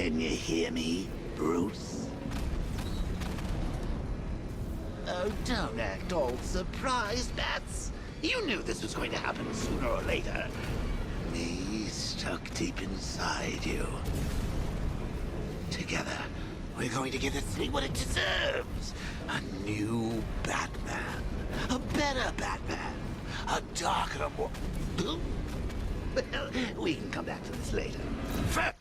Can you hear me, Bruce? Oh, don't act all surprised, Bats. You knew this was going to happen sooner or later. Me stuck deep inside you. Together, we're going to give the city what it deserves. A new Batman. A better Batman. A darker, more... Well, we can come back to this later. First,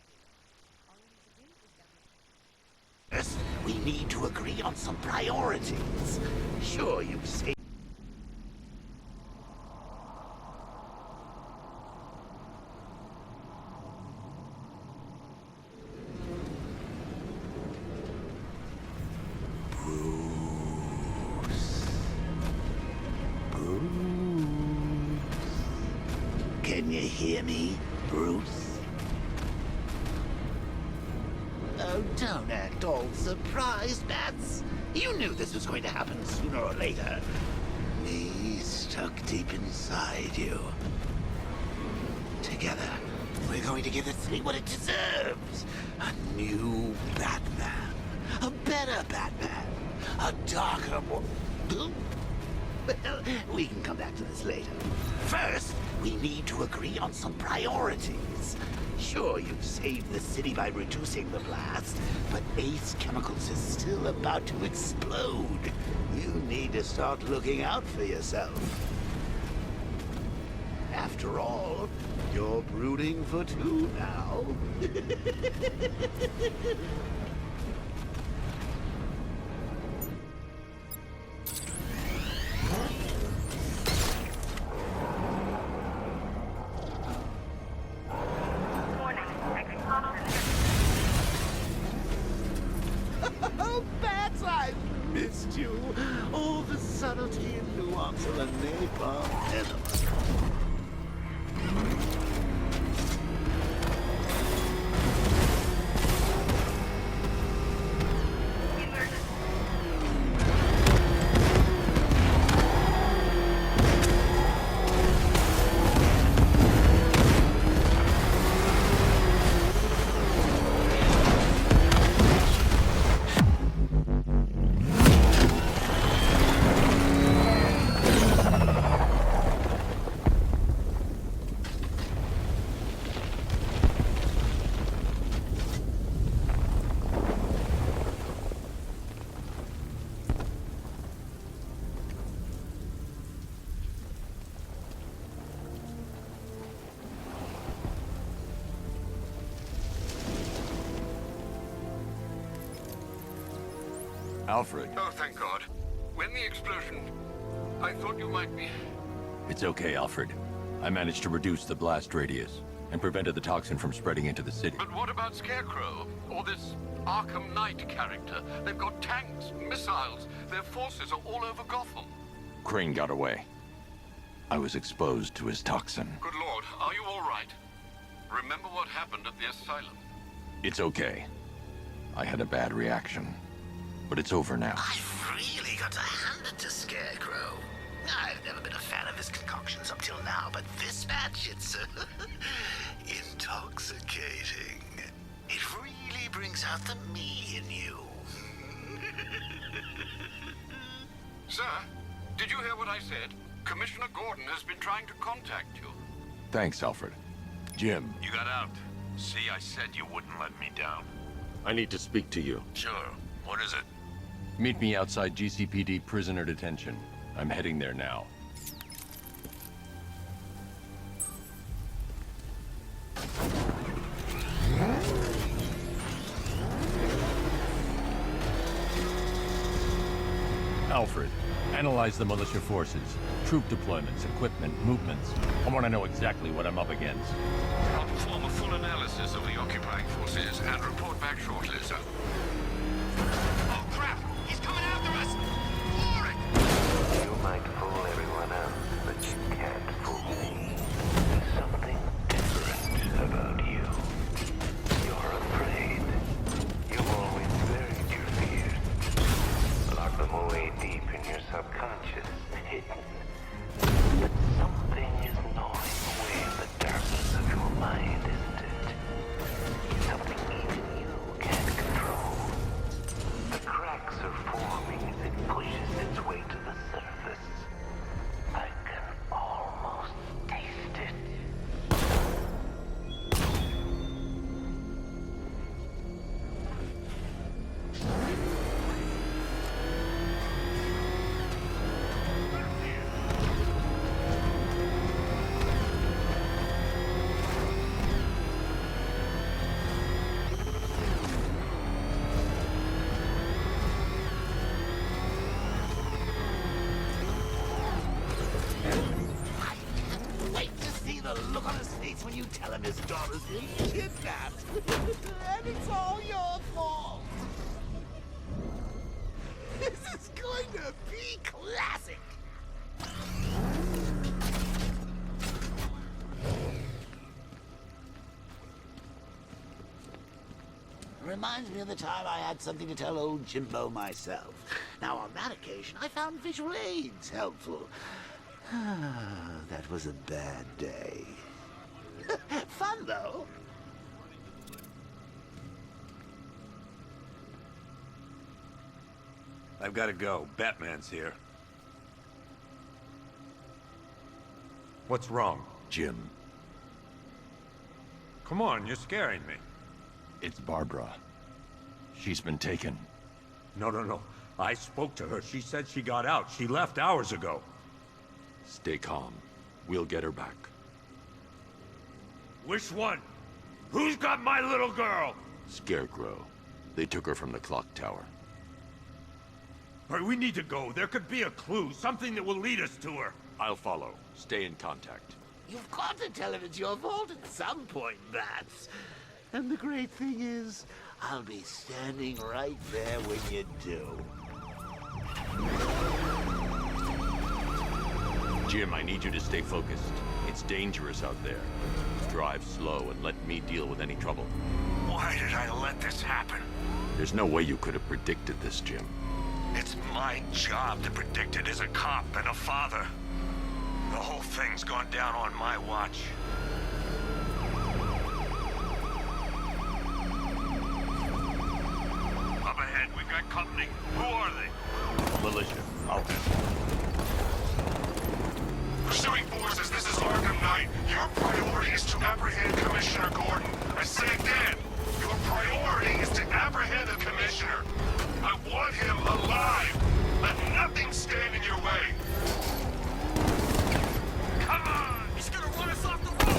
we need to agree on some priorities. Sure, you've seen... Can you hear me, Bruce? Oh, don't act all surprised, Bats. You knew this was going to happen sooner or later. Me stuck deep inside you. Together, we're going to give the city what it deserves. A new Batman. A better Batman. A darker, more... Well, we can come back to this later. First, we need to agree on some priorities. Sure, you've saved the city by reducing the blast, but Ace Chemicals is still about to explode. You need to start looking out for yourself. After all, you're brooding for two now. Oh, Bats, I've missed you. All the subtlety and nuance of a napalm enema. Alfred. Oh, thank God. When the explosion... I thought you might be... It's okay, Alfred. I managed to reduce the blast radius and prevented the toxin from spreading into the city. But what about Scarecrow? Or this Arkham Knight character? They've got tanks, missiles. Their forces are all over Gotham. Crane got away. I was exposed to his toxin. Good Lord, are you all right? Remember what happened at the asylum? It's okay. I had a bad reaction. But it's over now. I've really got to hand it to Scarecrow. I've never been a fan of his concoctions up till now, but this batch, it's intoxicating. It really brings out the me in you. Sir, did you hear what I said? Commissioner Gordon has been trying to contact you. Thanks, Alfred. Jim. You got out. See, I said you wouldn't let me down. I need to speak to you. Sure. What is it? Meet me outside GCPD prisoner detention. I'm heading there now. Alfred, analyze the militia forces, troop deployments, equipment, movements. I want to know exactly what I'm up against. I'll perform a full analysis of the occupying forces and report back shortly, sir. Oh, crap! He's coming after us! For it! You might fool everyone else, but you can't fool me. There's something different about you. You're afraid. You've always buried your fears. Locked them away deep in your subconscious, hidden. But something is gnawing away in the darkness of your mind, isn't it? Something even you when you tell him his daughter's been kidnapped. And it's all your fault. This is going to be classic. Reminds me of the time I had something to tell old Jimbo myself. Now, on that occasion, I found visual aids helpful. That was a bad day. Fun, though. I've got to go. Batman's here. What's wrong? Jim, Come on, you're scaring me. it's Barbara. She's been taken. No. I spoke to her. She said she got out. She left hours ago. Stay calm. We'll get her back. Which one? Who's got my little girl? Scarecrow. They took her from the clock tower. All right, we need to go. There could be a clue, something that will lead us to her. I'll follow. Stay in contact. You've got to tell him it's your fault at some point, Bats. And the great thing is, I'll be standing right there when you do. Jim, I need you to stay focused. It's dangerous out there. Drive slow and let me deal with any trouble. Why did I let this happen? There's no way you could have predicted this, Jim. It's my job to predict it as a cop and a father. The whole thing's gone down on my watch. Up ahead, we've got company. Who are they? Militia. I'll handle. Pursuing forces, this is Arkham Knight. Your priority is to apprehend Commissioner Gordon. I say again, your priority is to apprehend the Commissioner. I want him alive. Let nothing stand in your way. Come on! He's gonna run us off the road!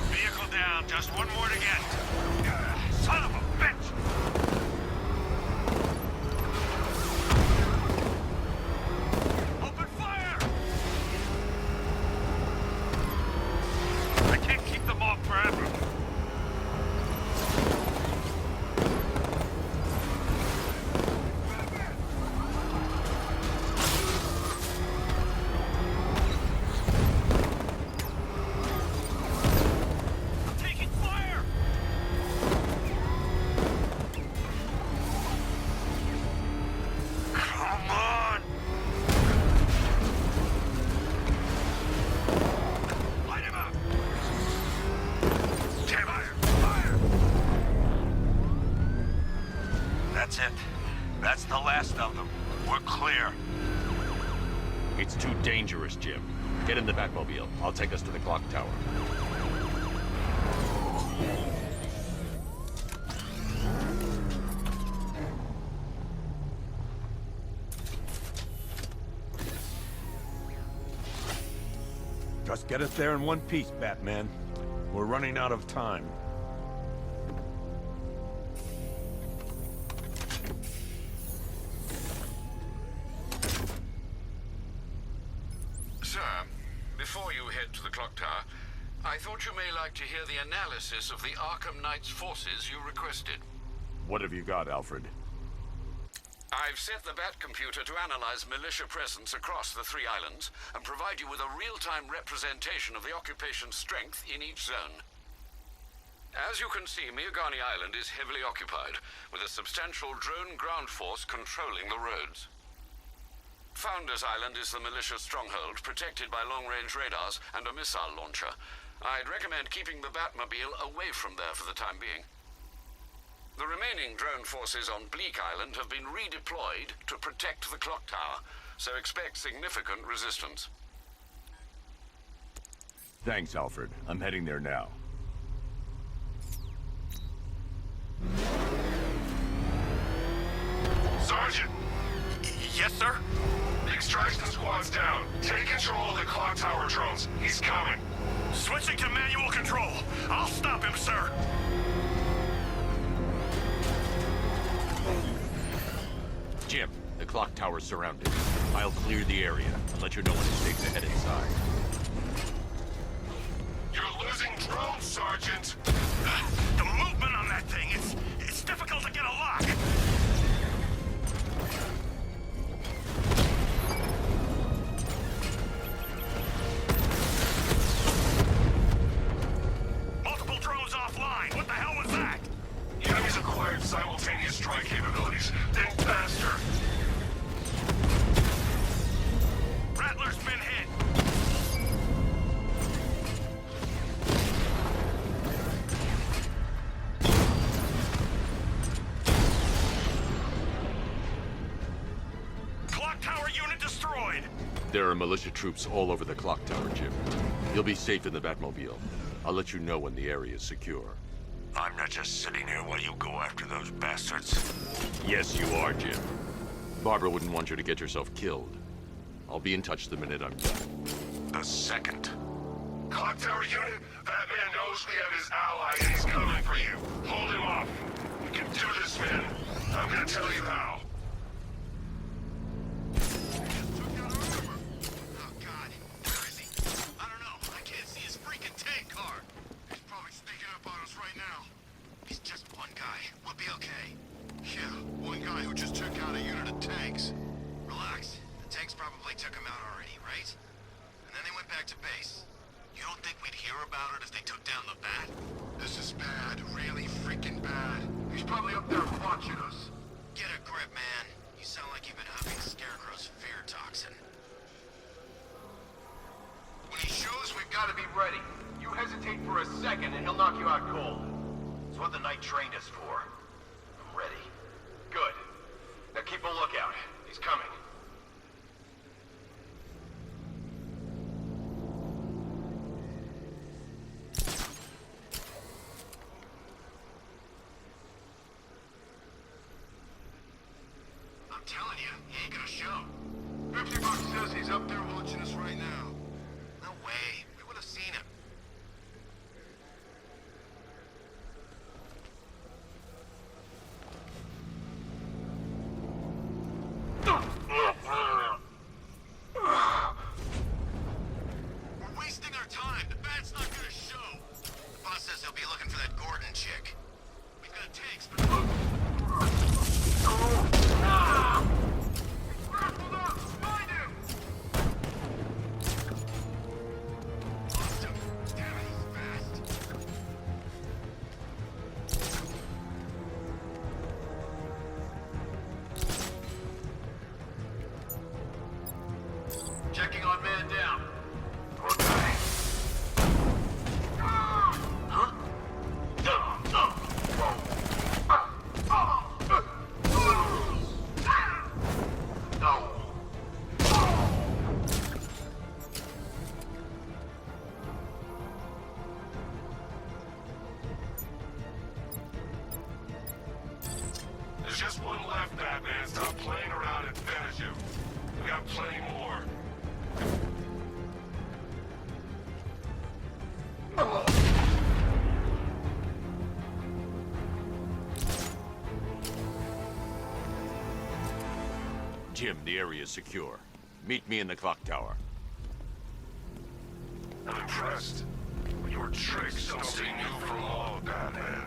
Vehicle down, just one more to get. Son of a bitch! Open fire! I can't keep them off forever. Taking fire! Come on! Light him up! Damn fire! Fire! That's it. That's the last of them. We're clear. It's too dangerous, Jim. Get in the Batmobile. I'll take us to the clock tower. Just get us there in one piece, Batman. We're running out of time. Sir, before you head to the clock tower, I thought you may like to hear the analysis of the Arkham Knight's forces you requested. What have you got, Alfred? I've set the Bat computer to analyze militia presence across the 3 islands and provide you with a real-time representation of the occupation's strength in each zone. As you can see, Miagani Island is heavily occupied, with a substantial drone ground force controlling the roads. Founders Island is the militia stronghold, protected by long-range radars and a missile launcher. I'd recommend keeping the Batmobile away from there for the time being. The remaining drone forces on Bleak Island have been redeployed to protect the clock tower, so expect significant resistance. Thanks, Alfred. I'm heading there now. Sergeant, Yes, sir? the extraction squad's down. Take control of the clock tower drones. He's coming. Switching to manual control. I'll stop him, sir. Jim, the clock tower's surrounded. I'll clear the area and let you know when it's safe to head inside. Sergeant. The movement on that thing, it's difficult to get a lock. Multiple drones offline. What the hell was that? The enemy's acquired simultaneous strike capabilities. Think faster. Rattler's been hit. Clock tower unit destroyed. There are militia troops all over the clock tower, Jim. You'll be safe in the Batmobile. I'll let you know when the area is secure. I'm not just sitting here while you go after those bastards. Yes, you are, Jim. Barbara wouldn't want you to get yourself killed. I'll be in touch the minute I'm done. The second. Clock tower unit, Batman knows we have his ally and he's coming for you. Hold him off. You can do this, man. I'm gonna tell you how. Oh, God. Where is he? I don't know. I can't see his freaking tank car. He's probably sneaking up on us right now. He's just one guy. We'll be okay. Yeah, one guy who just took out a unit of tanks. Relax. The tanks probably took him out already, right? And then they went back to base. You don't think we'd hear about it if they took down the Bat? This is bad. Really freaking bad. He's probably up there watching us. Get a grip, man. You sound like you've been huffing Scarecrow's fear toxin. When he shows, we've got to be ready. You hesitate for a second and he'll knock you out cold. It's what the Knight trained us for. I'm ready. Good. Now keep a lookout. He's coming. I'm telling you, he ain't gonna show. 50 Bucks says he's up there watching us right now. No way. We would have seen him. We're wasting our time. The Bat's not gonna show. The boss says he'll be looking for that Gordon chick. We've got tanks, but... Find him! Lost him. Damn it, he's fast. Checking on man down. Okay. There's just one left, Batman. Stop playing around and finish him. We got plenty more. Jim, the area is secure. Meet me in the clock tower. I'm impressed. But your tricks don't seem new from all, Batman.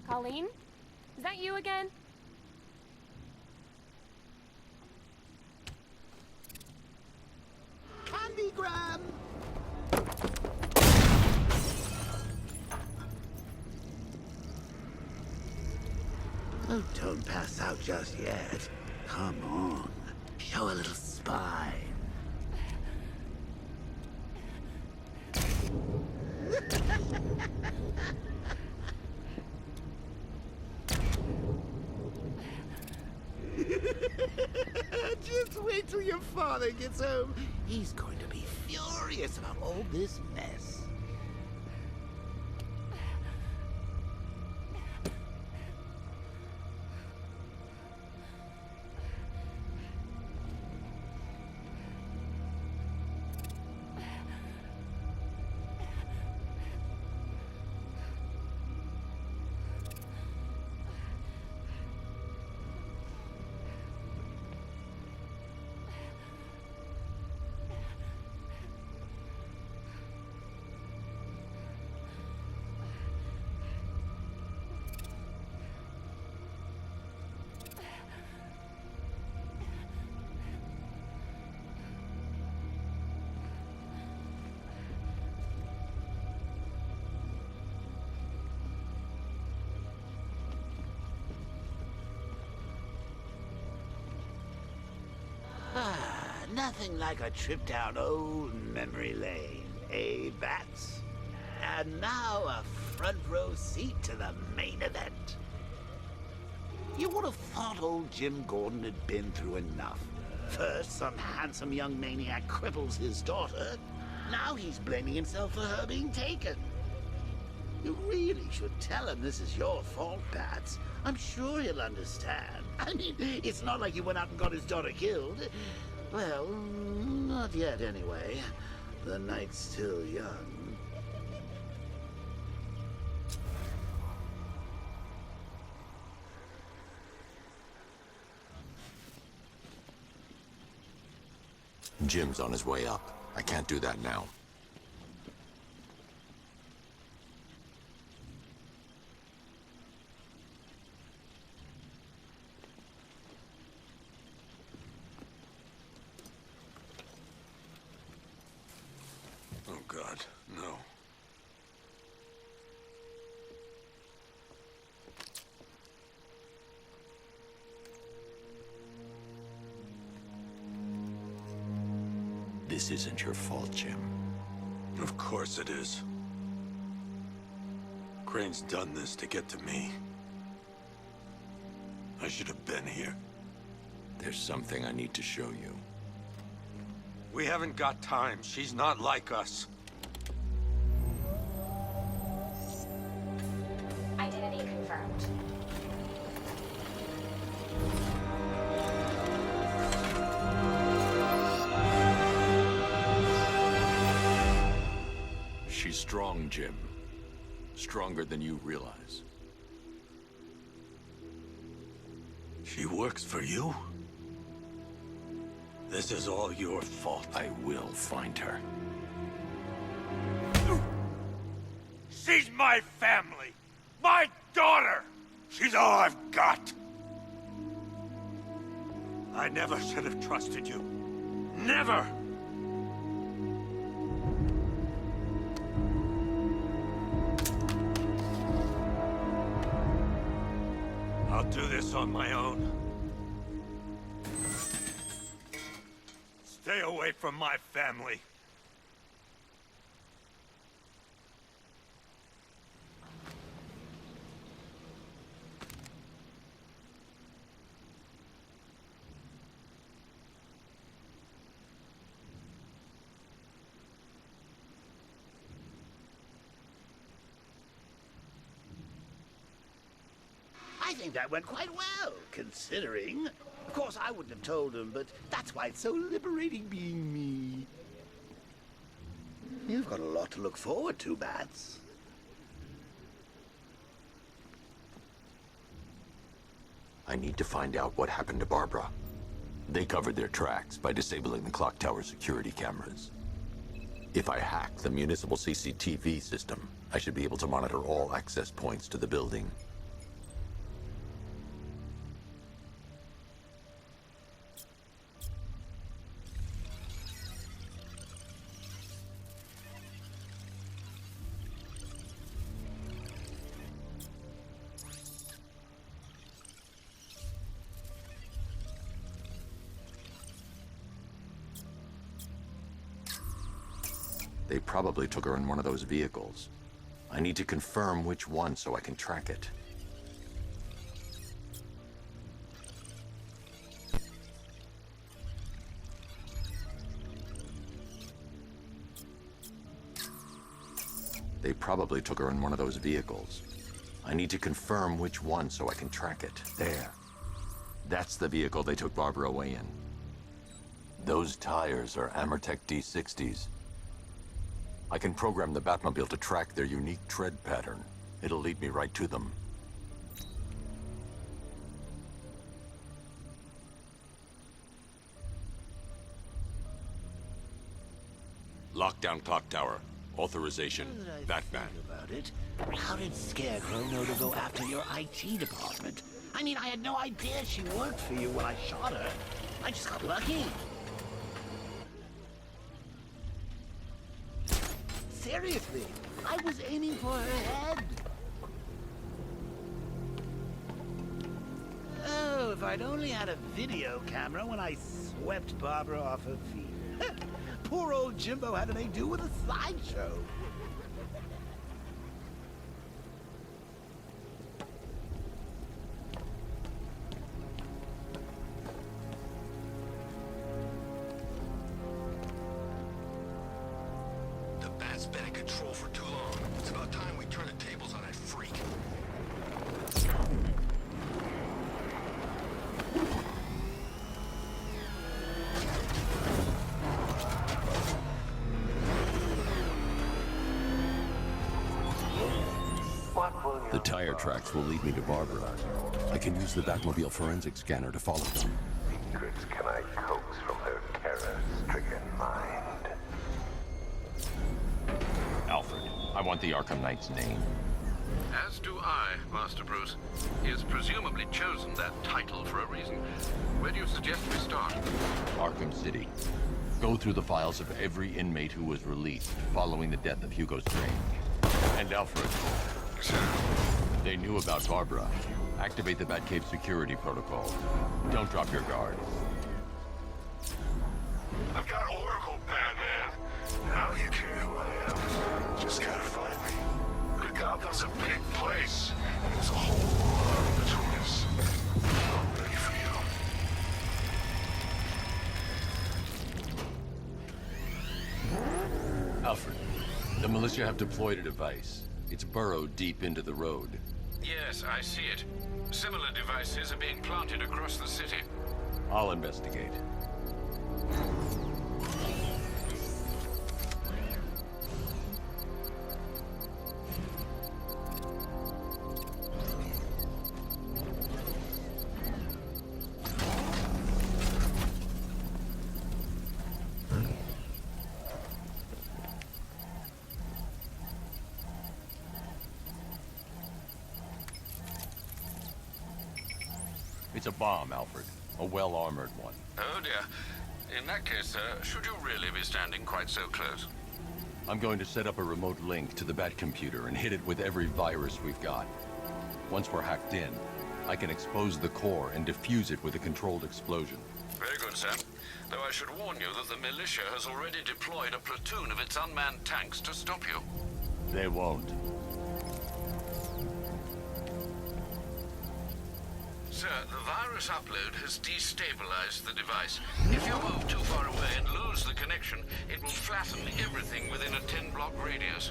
Colleen? Is that you again? Candygram! Oh, don't pass out just yet. Come on. Show a little spine. Just wait till your father gets home. He's going to be furious. curious about all this mess. Nothing like a trip down old memory lane, eh, Bats? And now a front row seat to the main event. You would have thought old Jim Gordon had been through enough. First, some handsome young maniac cripples his daughter. Now he's blaming himself for her being taken. You really should tell him this is your fault, Bats. I'm sure he'll understand. I mean, it's not like you went out and got his daughter killed. Well, not yet anyway. The night's still young. Jim's on his way up. I can't do that now. Oh, God, no. This isn't your fault, Jim. Of course it is. Crane's done this to get to me. I should have been here. There's something I need to show you. We haven't got time. She's not like us. Identity confirmed. She's strong, Jim. Stronger than you realize. She works for you? This is all your fault. I will find her. She's my family! My daughter! She's all I've got! I never should have trusted you. Never! I'll do this on my own. Stay away from my family. I think that went quite well, considering. Of course, I wouldn't have told him, but that's why it's so liberating being me. You've got a lot to look forward to, Bats. I need to find out what happened to Barbara. They covered their tracks by disabling the clock tower security cameras. If I hack the municipal CCTV system, I should be able to monitor all access points to the building. They probably took her in one of those vehicles. I need to confirm which one so I can track it. They probably took her in one of those vehicles. I need to confirm which one so I can track it. There. That's the vehicle they took Barbara away in. Those tires are Amertech D60s. I can program the Batmobile to track their unique tread pattern. It'll lead me right to them. Lockdown clock tower. Authorization. Batman. About it. How did Scarecrow know to go after your IT department? I mean, I had no idea she worked for you when I shot her. I just got lucky. Seriously, I was aiming for her head. Oh, if I'd only had a video camera when I swept Barbara off her feet. Poor old Jimbo had to make do with a slideshow. The Bat's been in control for too long. It's about time we turn the tables on that freak. The tire tracks will lead me to Barbara. I can use the Batmobile forensic scanner to follow them. Secrets can I coax from her terror-stricken mind? Alfred, I want the Arkham Knight's name. As do I, Master Bruce. He has presumably chosen that title for a reason. Where do you suggest we start? Arkham City. Go through the files of every inmate who was released following the death of Hugo Strange. And Alfred. Sir. They knew about Barbara. Activate the Batcave security protocol. Don't drop your guard. I've got Oracle, Batman. Now you care who I am. Just gotta find me. Good Gotham's a big place. There's a whole lot between us. I'm ready for you. Alfred, the militia have deployed a device. It's burrowed deep into the road. Yes, I see it. Similar devices are being planted across the city. I'll investigate. It's a bomb, Alfred. A well-armored one. Oh dear. In that case, sir, should you really be standing quite so close? I'm going to set up a remote link to the Bat computer and hit it with every virus we've got. Once we're hacked in, I can expose the core and defuse it with a controlled explosion. Very good, sir. Though I should warn you that the militia has already deployed a platoon of its unmanned tanks to stop you. They won't. Sir, the virus upload has destabilized the device. If you move too far away and lose the connection, it will flatten everything within a 10-block radius.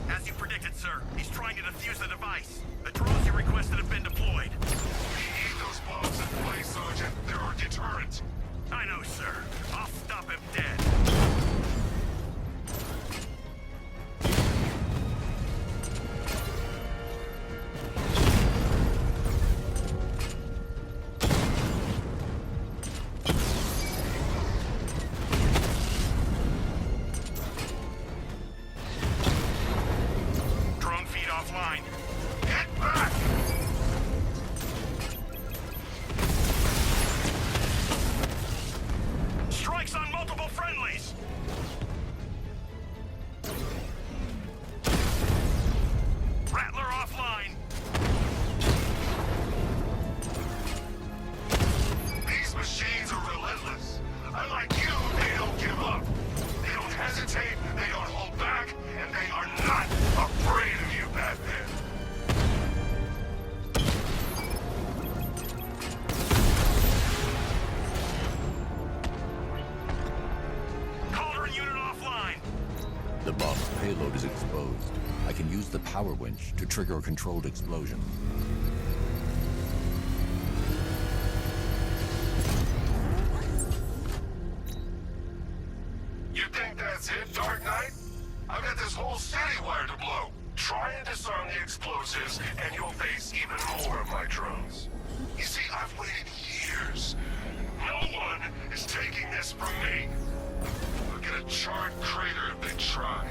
As you predicted, sir, he's trying to defuse the device. The drones you requested have been deployed. We need those bombs in place, Sergeant. They're our deterrent. I know, sir. I'll stop him dead. Drone feed offline. Get back! Strikes on multiple friendlies! power winch to trigger a controlled explosion. You think that's it, Dark Knight? I've got this whole city wired to blow. Try and disarm the explosives, and you'll face even more of my drones. You see, I've waited years. No one is taking this from me. I'll get a charred crater if they try.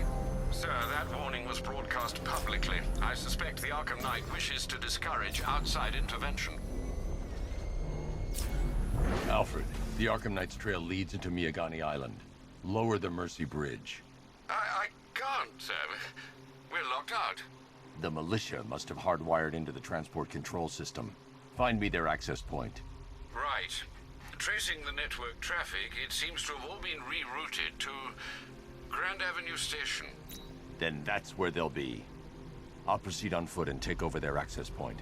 Sir, that warning was broadcast publicly. I suspect the Arkham Knight wishes to discourage outside intervention. Alfred, the Arkham Knight's trail leads into Miagani Island. Lower the Mercy Bridge. I can't, sir. We're locked out. The militia must have hardwired into the transport control system. Find me their access point. Right. Tracing the network traffic, it seems to have all been rerouted to Grand Avenue Station. Then that's where they'll be. I'll proceed on foot and take over their access point.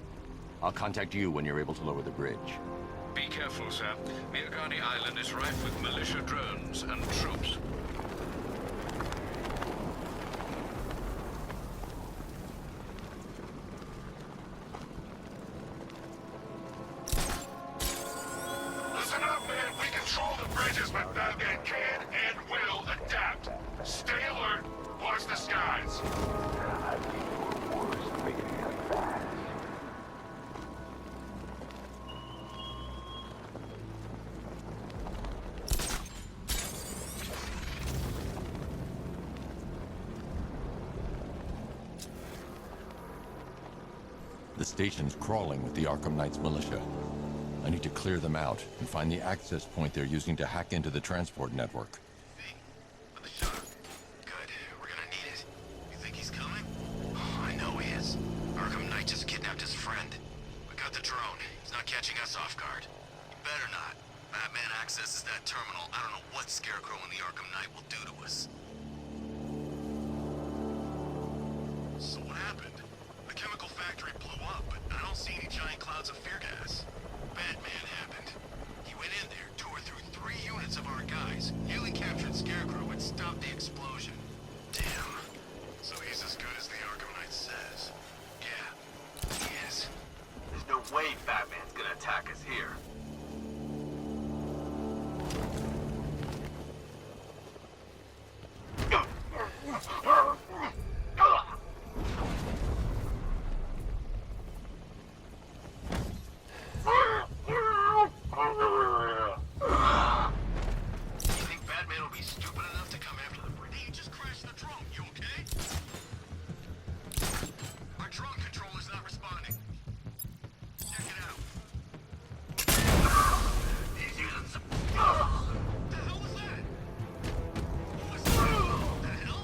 I'll contact you when you're able to lower the bridge. Be careful, sir. Miagani Island is rife with militia drones and troops. Listen up, man. We control the bridges, but Batman can and will adapt. Stay alert. Watch the skies. The station's crawling with the Arkham Knight's militia. I need to clear them out and find the access point they're using to hack into the transport network. Hey, with the shot. Good. We're gonna need it. You think he's coming? Oh, I know he is. Arkham Knight just kidnapped his friend. We got the drone. He's not catching us off guard. He better not. Batman accesses that terminal. I don't know what Scarecrow and the Arkham Knight will do to us. So what happened? The chemical factory blew up, but I don't see any giant clouds of fear gas. Batman happened. He went in there, tore through 3 units of our guys, nearly captured Scarecrow, and stopped the explosion. Damn. So he's as good as the Arkham Knight says. Yeah, he is. There's no way Batman's gonna attack us here. You think Batman will be stupid enough to come after the bridge? Hey, you just crashed the drone. You okay? Our drone controller's not responding. Check it out. He's using some... What the hell was that? What the hell?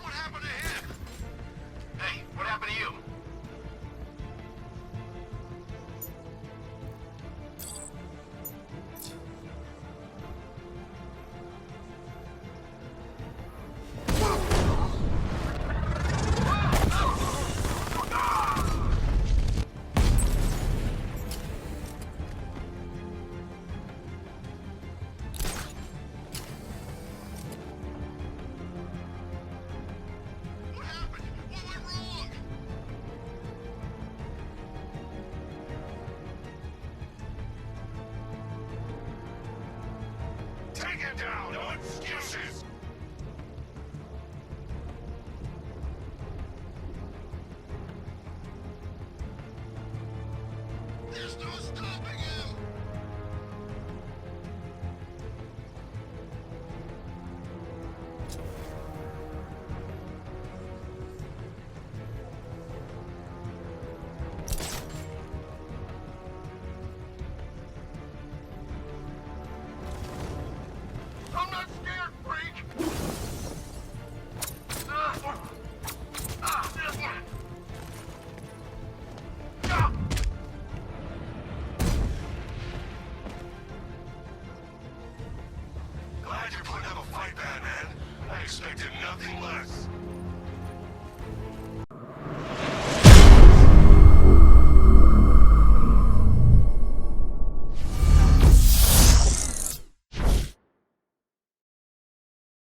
What happened to him? Hey, what happened to you? What happened? What went wrong? Take him down. No excuses.